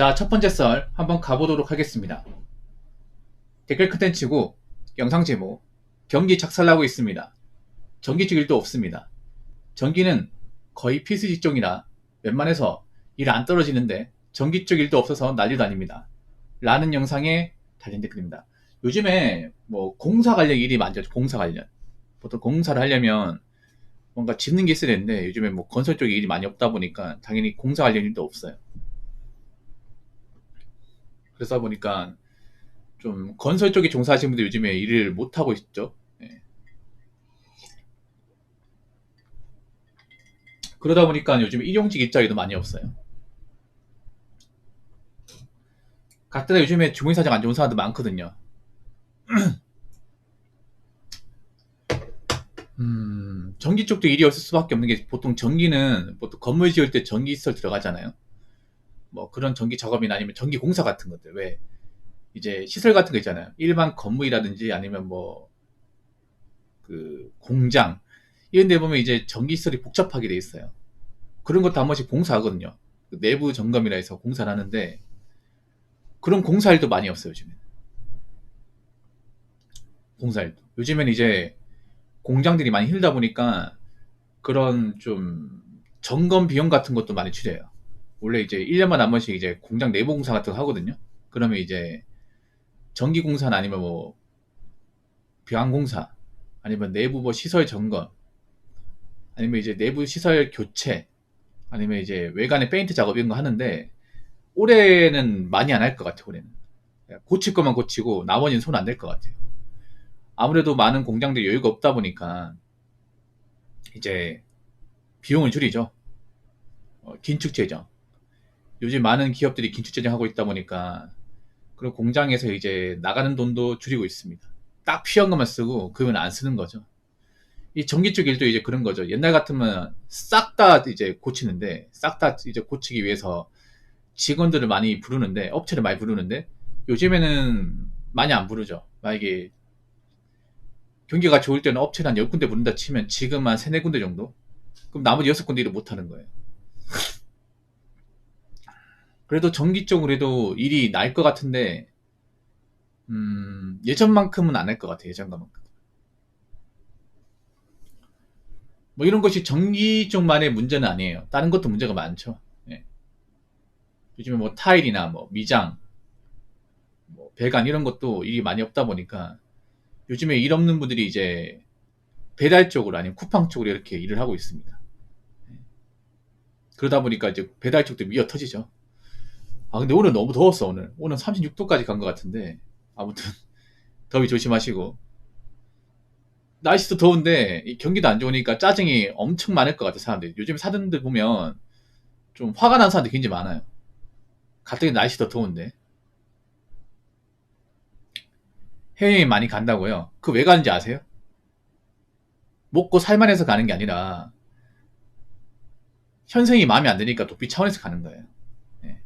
자, 첫 번째 썰 한번 가보도록 하겠습니다. 댓글 컨텐츠고 영상 제목 경기 작살나고 있습니다. 전기 쪽 일도 없습니다. 전기는 거의 필수 직종이라 웬만해서 일 안 떨어지는데 전기 쪽 일도 없어서 난리도 아닙니다. 라는 영상에 달린 댓글입니다. 요즘에 뭐 공사 관련 일이 많죠. 공사 관련. 보통 공사를 하려면 뭔가 짓는 게 있어야 되는데 요즘에 뭐 건설 쪽에 일이 많이 없다 보니까 당연히 공사 관련 일도 없어요. 그러다 보니까 좀 건설 쪽에 종사하시는 분들 요즘에 일을 못 하고 있죠. 예. 그러다 보니까 요즘 일용직 일자리도 많이 없어요. 각자 요즘에 주머니 사정 안 좋은 사람도 많거든요. 전기 쪽도 일이 없을 수밖에 없는 게 보통 전기는 보통 건물 지을 때 전기 시설 들어가잖아요. 뭐 그런 전기 작업이나 아니면 전기 공사 같은 것들 왜 이제 시설 같은 거 있잖아요. 일반 건물이라든지 아니면 뭐 그 공장 이런 데 보면 이제 전기 시설이 복잡하게 돼 있어요. 그런 것도 한 번씩 공사하거든요. 그 내부 점검이라 해서 공사를 하는데 그런 공사일도 많이 없어요, 요즘에. 공사일도. 요즘엔 이제 공장들이 많이 힘들다 보니까 그런 좀 점검 비용 같은 것도 많이 줄여요. 원래 이제 1년마다 한 번씩 이제 공장 내부 공사 같은 거 하거든요. 그러면 이제 전기 공사나 아니면 뭐 교환 공사 아니면 내부 뭐 시설 점검 아니면 이제 내부 시설 교체 아니면 이제 외관에 페인트 작업 이런 거 하는데 올해는 많이 안 할 것 같아요. 올해는 고칠 것만 고치고 나머지는 손 안 댈 것 같아요. 아무래도 많은 공장들이 여유가 없다 보니까 이제 비용을 줄이죠. 긴축 재정. 요즘 많은 기업들이 긴축 재정하고 있다 보니까 그런 공장에서 이제 나가는 돈도 줄이고 있습니다. 딱 필요한 것만 쓰고 그건 안 쓰는 거죠. 이 전기 쪽 일도 이제 그런 거죠. 옛날 같으면 싹 다 이제 고치는데 싹 다 이제 고치기 위해서 직원들을 많이 부르는데 업체를 많이 부르는데 요즘에는 많이 안 부르죠. 만약에 경기가 좋을 때는 업체를 한 10군데 부른다 치면 지금 한 3, 4군데 정도? 그럼 나머지 6군데 일을 못 하는 거예요. 그래도 전기 쪽으로 해도 일이 날 것 같은데 예전만큼은 안 할 것 같아요. 예전만큼. 뭐 이런 것이 전기 쪽만의 문제는 아니에요. 다른 것도 문제가 많죠. 예. 요즘에 뭐 타일이나 뭐 미장, 뭐 배관 이런 것도 일이 많이 없다 보니까 요즘에 일 없는 분들이 이제 배달 쪽으로 아니면 쿠팡 쪽으로 이렇게 일을 하고 있습니다. 그러다 보니까 이제 배달 쪽도 미어 터지죠. 아 근데 오늘 너무 더웠어. 오늘 36도까지 간 것 같은데 아무튼 더위 조심하시고 날씨도 더운데 이 경기도 안 좋으니까 짜증이 엄청 많을 것 같아 사람들이. 요즘 사람들 보면 좀 화가 난 사람들이 굉장히 많아요. 갑자기 날씨 더 더운데 해외여행 많이 간다고요? 그 왜 가는지 아세요? 먹고 살만해서 가는 게 아니라 현생이 마음에 안 드니까 도피 차원에서 가는 거예요. 예.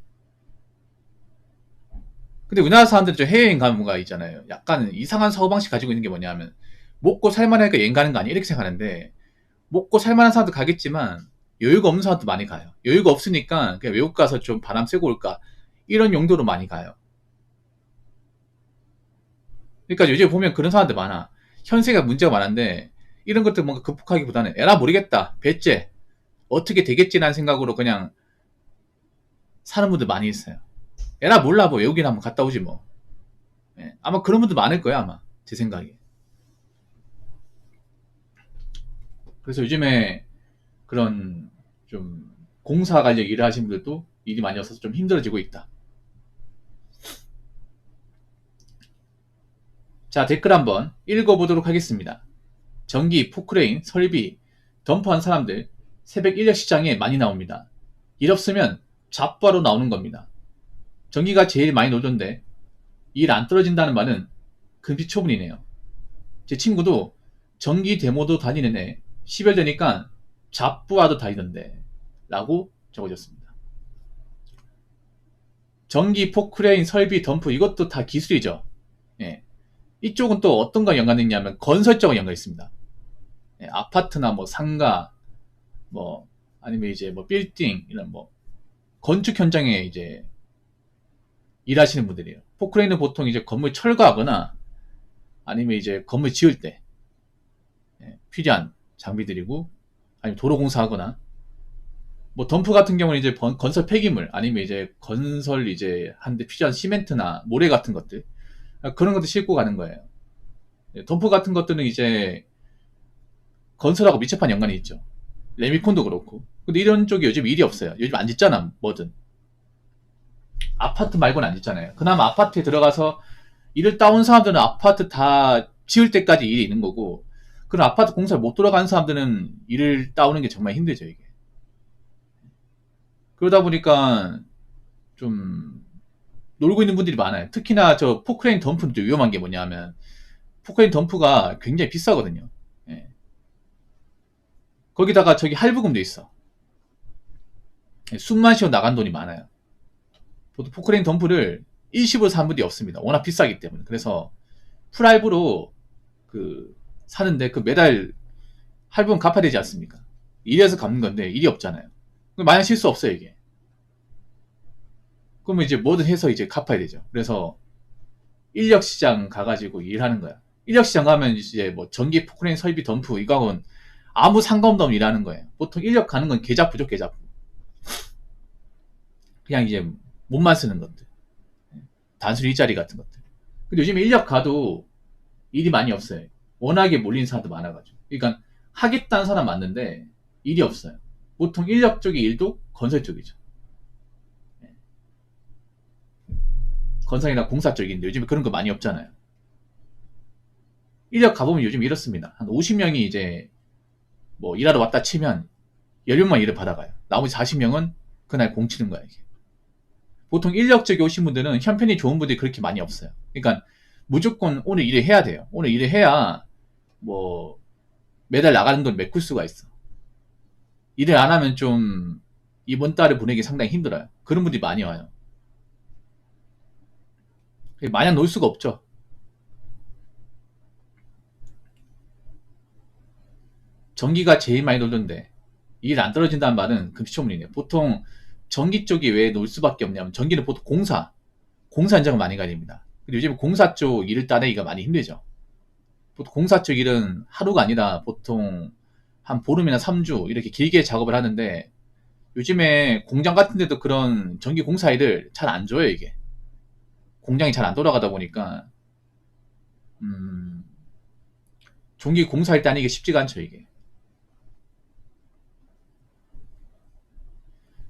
근데 우리나라 사람들은 좀 해외여행 가면 뭔가 있잖아요. 약간 이상한 사고방식 가지고 있는 게 뭐냐면 먹고 살만하니까 여행 가는 거 아니야? 이렇게 생각하는데 먹고 살만한 사람도 가겠지만 여유가 없는 사람도 많이 가요. 여유가 없으니까 그냥 외국 가서 좀 바람 쐬고 올까 이런 용도로 많이 가요. 그러니까 요즘 보면 그런 사람들 많아. 현세가 문제가 많은데 이런 것들 뭔가 극복하기보다는 에라 모르겠다. 배째 어떻게 되겠지라는 생각으로 그냥 사는 분들 많이 있어요. 에라 몰라 뭐 외국인 한번 갔다 오지 뭐. 예, 아마 그런 분들 많을 거야 아마 제 생각에. 그래서 요즘에 그런 좀 공사 관련 일을 하시는 분들도 일이 많이 없어서 좀 힘들어지고 있다. 자, 댓글 한번 읽어보도록 하겠습니다. 전기, 포크레인, 설비, 덤퍼한 사람들 새벽 인력 시장에 많이 나옵니다. 일 없으면 잡바로 나오는 겁니다. 전기가 제일 많이 놀던데 일 안 떨어진다는 말은 금시초문이네요. 제 친구도 전기 데모도 다니는 애 10여 되니까 잡부하도 다니던데 라고 적어줬습니다. 전기, 포크레인, 설비, 덤프 이것도 다 기술이죠. 예. 이쪽은 또 어떤 거 연관이 있냐면 건설 쪽과 연관이 있습니다. 예, 아파트나 뭐 상가 뭐 아니면 이제 뭐 빌딩 이런 뭐 건축 현장에 이제 일하시는 분들이에요. 포크레인은 보통 이제 건물 철거하거나 아니면 이제 건물 지을 때 필요한 장비들이고, 아니면 도로 공사하거나, 뭐 덤프 같은 경우는 이제 건설 폐기물 아니면 이제 건설 이제 하는데 필요한 시멘트나 모래 같은 것들, 그런 것들 싣고 가는 거예요. 덤프 같은 것들은 이제 건설하고 밀접한 연관이 있죠. 레미콘도 그렇고. 근데 이런 쪽이 요즘 일이 없어요. 요즘 안 짓잖아, 뭐든. 아파트 말고는 안 짓잖아요. 그나마 아파트에 들어가서 일을 따온 사람들은 아파트 다 지을 때까지 일이 있는 거고, 그런 아파트 공사를 못 들어가는 사람들은 일을 따오는 게 정말 힘들죠, 이게. 그러다 보니까 좀 놀고 있는 분들이 많아요. 특히나 저 포크레인 덤프는 좀 위험한 게 뭐냐면, 포크레인 덤프가 굉장히 비싸거든요. 예. 거기다가 저기 할부금도 있어. 예, 숨만 쉬어 나간 돈이 많아요. 보통 포크레인 덤프를 일시불로 산 분들이 없습니다. 워낙 비싸기 때문에. 그래서 풀할부로 그 사는데, 그 매달 할부금 갚아야 되지 않습니까? 일해서 갚는 건데 일이 없잖아요. 만약 실수 없어요, 이게. 그러면 이제 뭐든 해서 이제 갚아야 되죠. 그래서 인력시장 가가지고 일하는 거야. 인력시장 가면 이제 뭐 전기 포크레인 설비 덤프 이거하고는 아무 상관없는 일하는 거예요. 보통 인력 가는 건 계좌부죠, 계좌부. 그냥 이제 몸만 쓰는 것들. 단순 일자리 같은 것들. 근데 요즘 인력 가도 일이 많이 없어요. 워낙에 몰린 사람도 많아가지고. 그러니까 하겠다는 사람 맞는데 일이 없어요. 보통 인력 쪽의 일도 건설 쪽이죠. 건설이나 공사 쪽인데 요즘에 그런 거 많이 없잖아요. 인력 가보면 요즘 이렇습니다. 한 50명이 이제 뭐 일하러 왔다 치면 10명만 일을 받아가요. 나머지 40명은 그날 공치는 거야, 이게. 보통 인력 쪽에 오신 분들은 형편이 좋은 분들이 그렇게 많이 없어요. 그러니까 무조건 오늘 일을 해야 돼요. 오늘 일을 해야 뭐 매달 나가는 돈 메꿀 수가 있어. 일을 안 하면 좀 이번 달을 보내기 상당히 힘들어요. 그런 분들이 많이 와요. 마냥 놀 수가 없죠. 전기가 제일 많이 놀던데 일 안 떨어진다는 말은 금시초문이네요. 보통 전기 쪽이 왜 놀 수밖에 없냐면, 전기는 보통 공사 현장을 많이 가야 됩니다. 근데 요즘 공사 쪽 일을 따내기가 많이 힘들죠. 보통 공사 쪽 일은 하루가 아니라 보통 한 보름이나 3주 이렇게 길게 작업을 하는데, 요즘에 공장 같은 데도 그런 전기 공사 일을 잘 안 줘요, 이게. 공장이 잘 안 돌아가다 보니까 음, 전기 공사일 때 하는 게 쉽지가 않죠, 이게.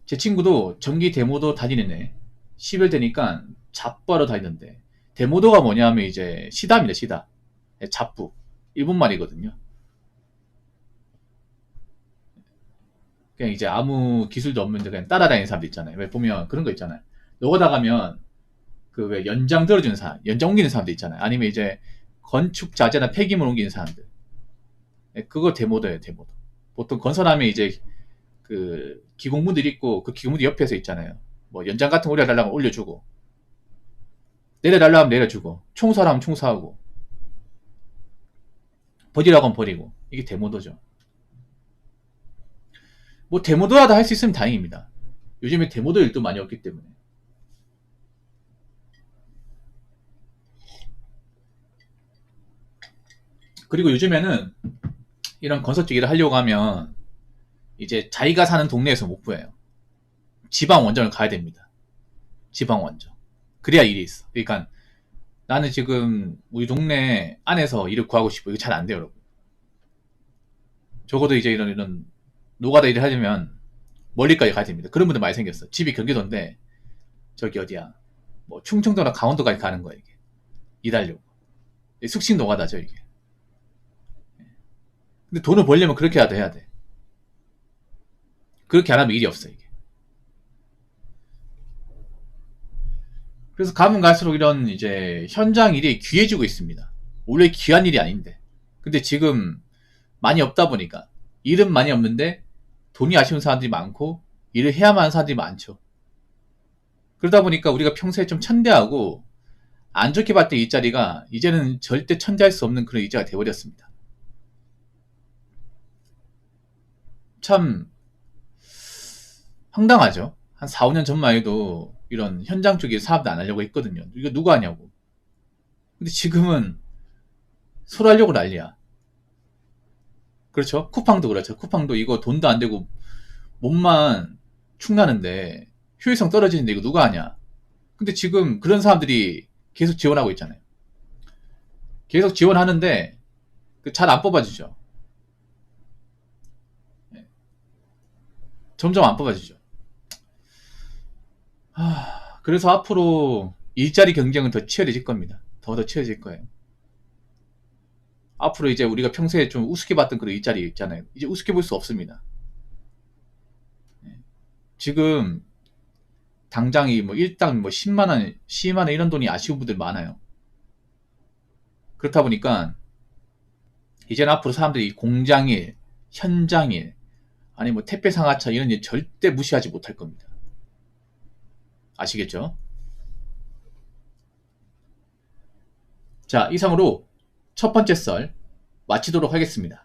제 친구도 전기 데모도 다니는 애 10일 되니까 잡부하러 다니는데, 데모도가 뭐냐면 이제 시다입니다, 시다. 잡부. 일본 말이거든요. 그냥 이제 아무 기술도 없는데 그냥 따라다니는 사람들 있잖아요. 왜 보면 그런 거 있잖아요. 노가다 가면 그 왜 연장 들어주는 사람, 연장 옮기는 사람들 있잖아요. 아니면 이제 건축 자재나 폐기물 옮기는 사람들. 그거 데모도예요, 데모도. 보통 건설하면 이제 그 기공무들 있고, 그 기공무들 옆에서 있잖아요. 뭐 연장 같은 거 올려달라면 올려주고, 내려달라고 하면 내려주고, 청소하라면 청소하고, 버리라고 하면 버리고. 이게 데모도죠. 뭐 데모도라도 할 수 있으면 다행입니다. 요즘에 데모도 일도 많이 없기 때문에. 그리고 요즘에는 이런 건설 쪽 일을 하려고 하면 이제 자기가 사는 동네에서 못 구해요. 지방 원정을 가야 됩니다. 지방 원정. 그래야 일이 있어. 그러니까 나는 지금 우리 동네 안에서 일을 구하고 싶어. 이거 잘 안 돼요, 여러분. 적어도 이제 이런 노가다 일을 하려면 멀리까지 가야 됩니다. 그런 분들 많이 생겼어. 집이 경기도인데 저기 어디야, 뭐 충청도나 강원도까지 가는 거야, 이게. 일하려고. 숙식 노가다죠, 이게. 근데 돈을 벌려면 그렇게라도 해야 돼. 그렇게 안 하면 일이 없어, 이게. 그래서 가면 갈수록 이런 이제 현장 일이 귀해지고 있습니다. 원래 귀한 일이 아닌데. 근데 지금 많이 없다 보니까, 일은 많이 없는데 돈이 아쉬운 사람들이 많고 일을 해야만 하는 사람들이 많죠. 그러다 보니까 우리가 평소에 좀 천대하고 안 좋게 봤던 일자리가 이제는 절대 천대할 수 없는 그런 일자리가 되어버렸습니다. 참 황당하죠. 한 4, 5년 전만 해도 이런 현장 쪽에 사업도 안 하려고 했거든요. 이거 누가 하냐고. 근데 지금은 서로 하려고 난리야. 그렇죠? 쿠팡도 그렇죠. 쿠팡도 이거 돈도 안 되고 몸만 축나는데 효율성 떨어지는데 이거 누가 하냐. 근데 지금 그런 사람들이 계속 지원하고 있잖아요. 계속 지원하는데 잘 안 뽑아주죠. 점점 안 뽑아주죠. 그래서 앞으로 일자리 경쟁은 더 치열해질 겁니다. 더 치열해질 거예요. 앞으로 이제 우리가 평소에 좀 우습게 봤던 그런 일자리 있잖아요. 이제 우습게 볼 수 없습니다. 지금 당장이 뭐 일당 뭐 10만원, 12만원 이런 돈이 아쉬운 분들 많아요. 그렇다 보니까 이제는 앞으로 사람들이 공장일, 현장일, 아니 뭐 택배 상하차 이런 일 절대 무시하지 못할 겁니다. 아시겠죠? 자, 이상으로 첫 번째 썰 마치도록 하겠습니다.